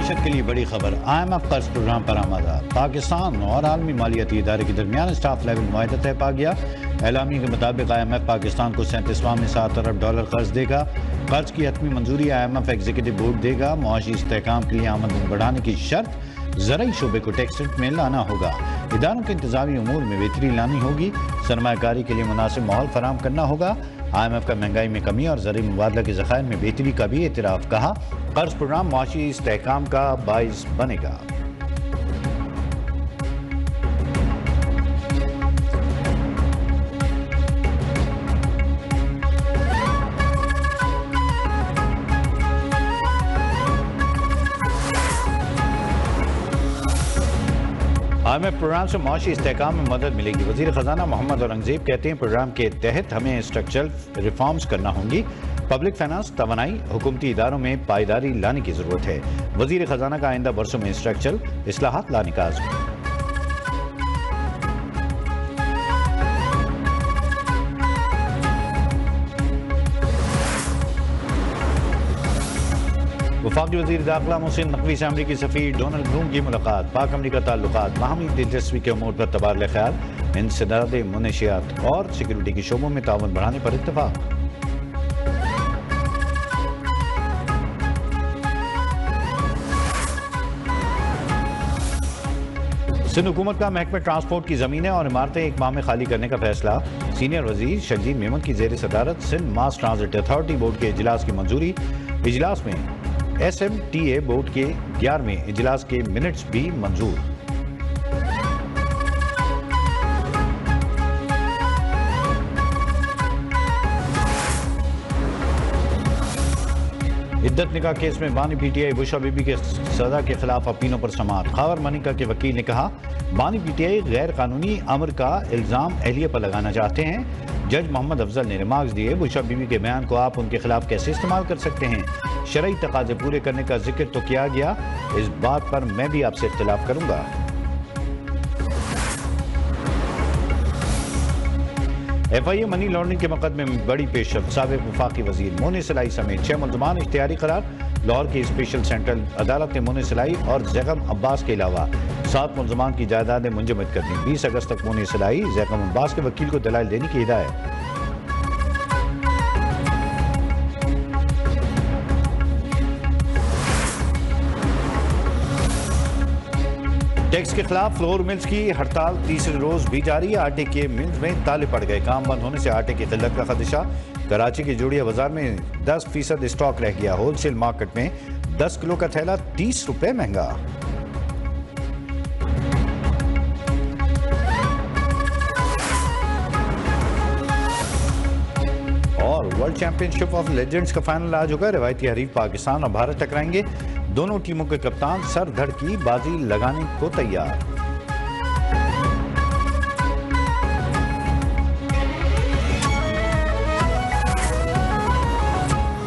मीशत के लिए बड़ी खबर। IMF कर्ज प्रोग्राम पर आमादा। पाकिस्तान और आलमी मालियाती इदारे के दरमियान स्टाफ लेवल मुआहदा तय पा गया। एलामी के मुताबिक IMF पाकिस्तान को 37वां में $7 अरब कर्ज देगा। कर्ज की हतमी मंजूरी IMF एग्जीक्यूटिव बोर्ड देगा। मुआशी इस्तेहकाम के लिए आमदनी बढ़ाने की शर्त ज़राई शोबे को टैक्स रेट में लाना होगा। इदारों के इंतजामी उमूर में बेहतरी लानी होगी। सरमायाकारी के लिए मुनासिब माहौल फराहम करना होगा। IMF का महंगाई में कमी और ज़रूरी मुबादला के ज़खायर में बेहतरी का भी एतराफ़। कहा कर्ज प्रोग्राम मुआशी इस्तेहकाम का बाइस बनेगा। IMF प्रोग्राम से मुआशी इस्तेहकाम में मदद मिलेगी। वज़ीर ख़जाना मोहम्मद औरंगज़ेब कहते हैं प्रोग्राम के तहत हमें स्ट्रक्चरल रिफॉर्म्स करना होंगी। पब्लिक फाइनेंस, तवानाई, हुकूमती इदारों में पायदारी लाने की ज़रूरत है। वज़ीर ख़जाना का आइंदा बरसों में स्ट्रक्चरल इस्लाहात लाने का आज़म। वफाकी वज़ीर दाखिला मोहसिन नकवी से अमरीकी सफ़ीर डोनाल्ड ब्लूम की मुलाकात। पाक अमरीका ताल्लुकात बाहमी दिलचस्पी के अमूर पर तबादला ख्याल। इंसदाद मुनशियात और सिक्योरिटी के शोबों में ताउन बढ़ाने पर इत्तफाक। सिंध हुकूमत का महकमे ट्रांसपोर्ट की ज़मीनें और इमारतें एक माह में खाली करने का फैसला। सीनियर वज़ीर शर्जील मेमन की ज़ेर सदारत Sindh mass transit authority board के इजलास की मंजूरी। इजलास में SMTA बोर्ड के 11वें इजलास के मिनट्स भी मंजूर। इद्दत निकाह केस में बानी PTI बुशा बीबी के सजा के खिलाफ अपीलों पर समाअत। खावर मनिका के वकील ने कहा बानी PTI गैर कानूनी अमर का इल्जाम अहलिया पर लगाना चाहते हैं। जज मोहम्मद अफजल ने रिमार्क्स दिए बुशा बीबी के बयान को आप उनके खिलाफ कैसे इस्तेमाल कर सकते हैं। शरई तकाजे पूरे करने का जिक्र तो किया गया, इस बात पर मैं भी आपसे इख्तिलाफ करूंगा। FIA मनी लॉन्ड्रिंग के मुकदमे में बड़ी पेशरफ्त। साबिक वफाकी वजीर मोने सलाई समेत 6 मुल्ज़मान इख्तियारी करार। लाहौर की स्पेशल सेंट्रल अदालत ने मोने सलाई और जैगम अब्बास के अलावा 7 मुल्ज़मान की जायदादें मुंजमद कर दी। 20 अगस्त तक मोने सलाई जैगम अब्बास के वकील को दलाइल देने की हिदायत। टैक्स के खिलाफ फ्लोर मिल्स की हड़ताल तीसरे रोज भी जारी है। आटे के मिल्स में ताले पड़ गए। काम बंद होने से आटे की किल्लत का खदशा। कराची के जोड़िया बाजार में 10% स्टॉक रह गया। होलसेल मार्केट में 10 किलो का थैला 30 रुपए महंगा। और वर्ल्ड चैंपियनशिप ऑफ लेजेंड्स का फाइनल आज होगा। रवायती हरीफ पाकिस्तान और भारत टकराएंगे। दोनों टीमों के कप्तान सर धड़ की बाजी लगाने को तैयार।